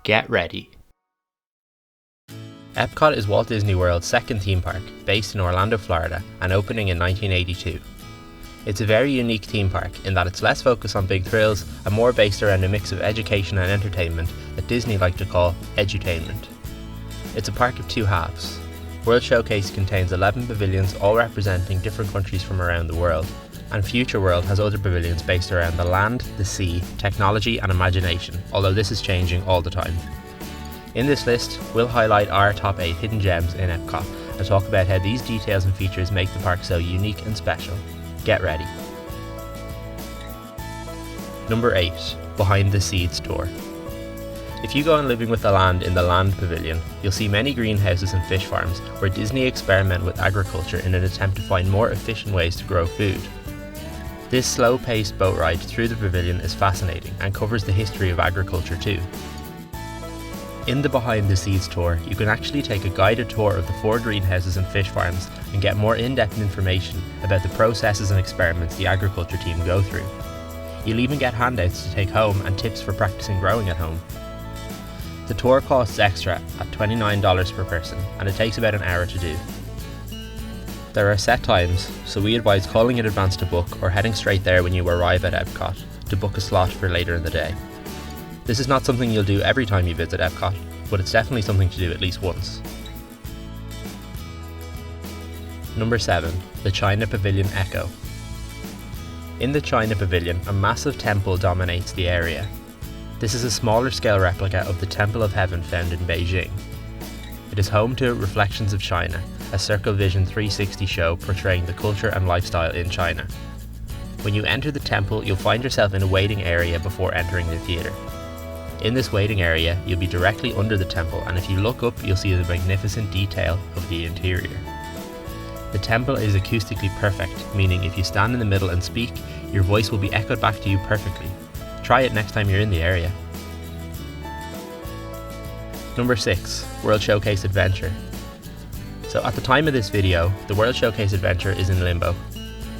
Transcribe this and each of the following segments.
Get ready. Epcot is Walt Disney World's second theme park, based in Orlando, Florida, and opening in 1982. It's a very unique theme park in that it's less focused on big thrills and more based around a mix of education and entertainment that Disney like to call edutainment. It's a park of two halves. World Showcase contains 11 pavilions, all representing different countries from around the world, and Future World has other pavilions based around the land, the sea, technology and imagination, although this is changing all the time. In this list, we'll highlight our top 8 hidden gems in Epcot and talk about how these details and features make the park so unique and special. Get ready. Number 8. Behind the Seeds Tour. If you go on Living with the Land in the Land Pavilion, you'll see many greenhouses and fish farms where Disney experiment with agriculture in an attempt to find more efficient ways to grow food. This slow-paced boat ride through the pavilion is fascinating and covers the history of agriculture too. In the Behind the Seeds tour, you can actually take a guided tour of the 4 greenhouses and fish farms and get more in-depth information about the processes and experiments the agriculture team go through. You'll even get handouts to take home and tips for practicing growing at home. The tour costs extra at $29 per person, and it takes about an hour to do. There are set times, so we advise calling in advance to book or heading straight there when you arrive at Epcot to book a slot for later in the day. This is not something you'll do every time you visit Epcot, but it's definitely something to do at least once. Number 7. The China Pavilion Echo. In the China Pavilion, a massive temple dominates the area. This is a smaller scale replica of the Temple of Heaven found in Beijing. It is home to Reflections of China, a Circle Vision 360 show portraying the culture and lifestyle in China. When you enter the temple, you'll find yourself in a waiting area before entering the theatre. In this waiting area, you'll be directly under the temple, and if you look up, you'll see the magnificent detail of the interior. The temple is acoustically perfect, meaning if you stand in the middle and speak, your voice will be echoed back to you perfectly. Try it next time you're in the area. Number 6. World Showcase Adventure. So at the time of this video, the World Showcase Adventure is in limbo.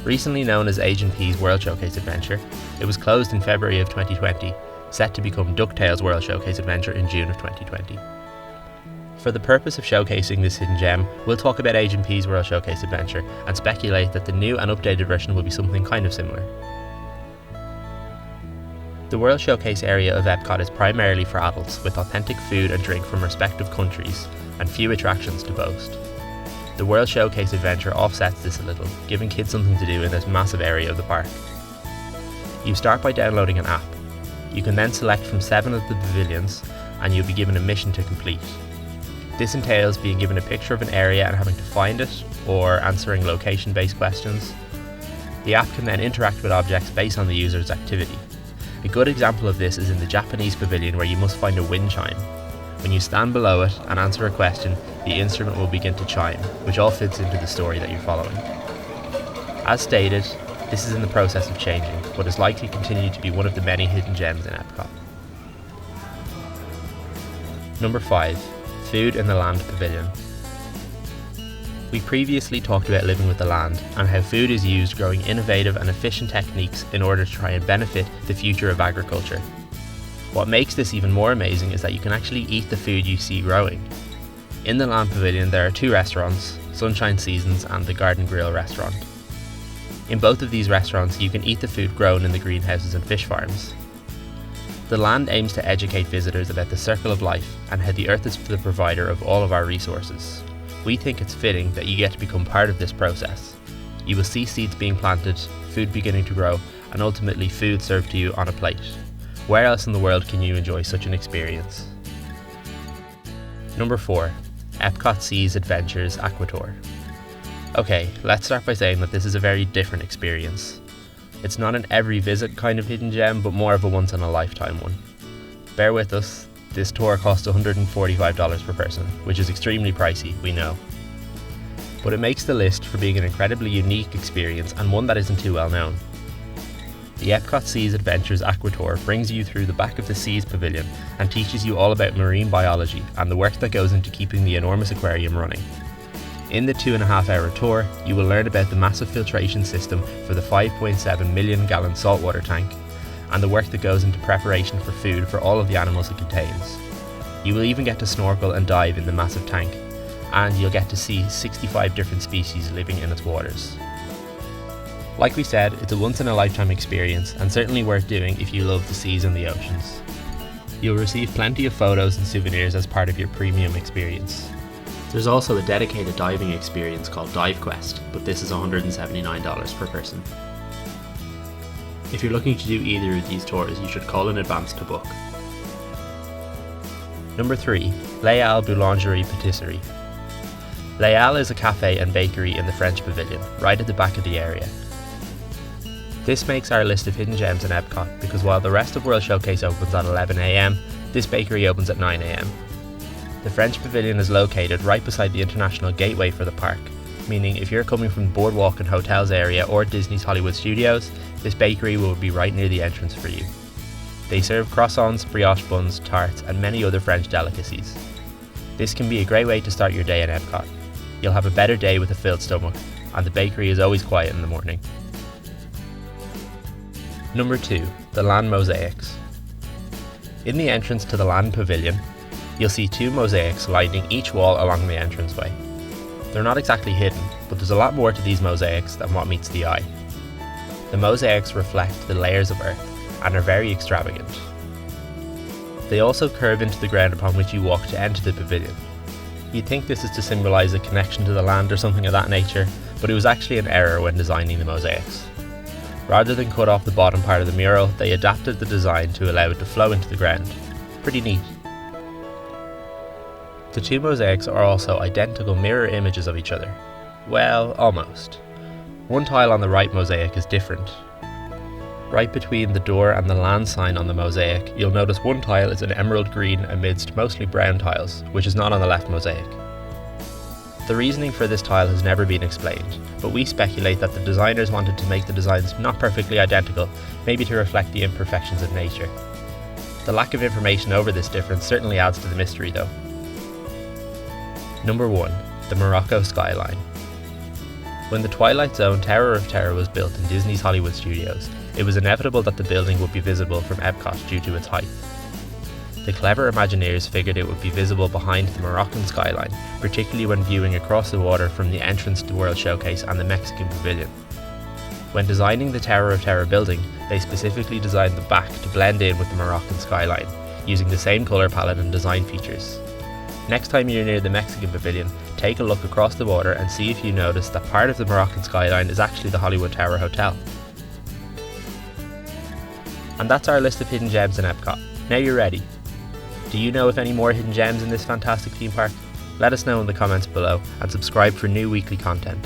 Recently known as H&P's World Showcase Adventure, it was closed in February of 2020, set to become DuckTales World Showcase Adventure in June of 2020. For the purpose of showcasing this hidden gem, we'll talk about H&P's World Showcase Adventure and speculate that the new and updated version will be something kind of similar. The World Showcase area of Epcot is primarily for adults, with authentic food and drink from respective countries and few attractions to boast. The World Showcase Adventure offsets this a little, giving kids something to do in this massive area of the park. You start by downloading an app. You can then select from 7 of the pavilions and you'll be given a mission to complete. This entails being given a picture of an area and having to find it, or answering location-based questions. The app can then interact with objects based on the user's activity. A good example of this is in the Japanese pavilion, where you must find a wind chime. When you stand below it and answer a question, the instrument will begin to chime, which all fits into the story that you're following. As stated, this is in the process of changing, but is likely to continue to be one of the many hidden gems in Epcot. Number 5. Food in the Land Pavilion. We previously talked about Living with the Land and how food is used growing innovative and efficient techniques in order to try and benefit the future of agriculture. What makes this even more amazing is that you can actually eat the food you see growing. In the Land Pavilion there are 2 restaurants, Sunshine Seasons and the Garden Grill restaurant. In both of these restaurants you can eat the food grown in the greenhouses and fish farms. The Land aims to educate visitors about the circle of life and how the earth is the provider of all of our resources. We think it's fitting that you get to become part of this process. You will see seeds being planted, food beginning to grow, and ultimately food served to you on a plate. Where else in the world can you enjoy such an experience? Number 4. Epcot Seas Adventures Aqua Tour. Okay, let's start by saying that this is a very different experience. It's not an every visit kind of hidden gem, but more of a once in a lifetime one. Bear with us. This tour costs $145 per person, which is extremely pricey, we know. But it makes the list for being an incredibly unique experience and one that isn't too well known. The Epcot Seas Adventures Aqua Tour brings you through the back of the Seas Pavilion and teaches you all about marine biology and the work that goes into keeping the enormous aquarium running. In the 2.5-hour tour, you will learn about the massive filtration system for the 5.7 million gallon saltwater tank and the work that goes into preparation for food for all of the animals it contains. You will even get to snorkel and dive in the massive tank, and you'll get to see 65 different species living in its waters. Like we said, it's a once-in-a-lifetime experience and certainly worth doing if you love the seas and the oceans. You'll receive plenty of photos and souvenirs as part of your premium experience. There's also a dedicated diving experience called Dive Quest, but this is $179 per person. If you're looking to do either of these tours, you should call in advance to book. Number 3. Halles Boulangerie-Patisserie. Halles is a cafe and bakery in the French Pavilion, right at the back of the area. This makes our list of hidden gems in Epcot because while the rest of World Showcase opens at 11 AM, this bakery opens at 9 AM. The French Pavilion is located right beside the international gateway for the park, meaning if you're coming from the Boardwalk and Hotels area or Disney's Hollywood Studios, this bakery will be right near the entrance for you. They serve croissants, brioche buns, tarts and many other French delicacies. This can be a great way to start your day in Epcot. You'll have a better day with a filled stomach, and the bakery is always quiet in the morning. Number 2. The Land Mosaics. In the entrance to the Land Pavilion, you'll see 2 mosaics lining each wall along the entranceway. They're not exactly hidden, but there's a lot more to these mosaics than what meets the eye. The mosaics reflect the layers of earth and are very extravagant. They also curve into the ground upon which you walk to enter the pavilion. You'd think this is to symbolise a connection to the land or something of that nature, but it was actually an error when designing the mosaics. Rather than cut off the bottom part of the mural, they adapted the design to allow it to flow into the ground. Pretty neat. The 2 mosaics are also identical mirror images of each other. Well, almost. One tile on the right mosaic is different. Right between the door and the land sign on the mosaic, you'll notice one tile is an emerald green amidst mostly brown tiles, which is not on the left mosaic. The reasoning for this tile has never been explained, but we speculate that the designers wanted to make the designs not perfectly identical, maybe to reflect the imperfections of nature. The lack of information over this difference certainly adds to the mystery though. Number 1. The Morocco Skyline. When the Twilight Zone Tower of Terror was built in Disney's Hollywood Studios, it was inevitable that the building would be visible from Epcot due to its height. The clever Imagineers figured it would be visible behind the Moroccan skyline, particularly when viewing across the water from the entrance to World Showcase and the Mexican Pavilion. When designing the Tower of Terror building, they specifically designed the back to blend in with the Moroccan skyline, using the same colour palette and design features. Next time you're near the Mexican Pavilion, take a look across the water and see if you notice that part of the Moroccan skyline is actually the Hollywood Tower Hotel. And that's our list of hidden gems in Epcot. Now you're ready. Do you know of any more hidden gems in this fantastic theme park? Let us know in the comments below and subscribe for new weekly content.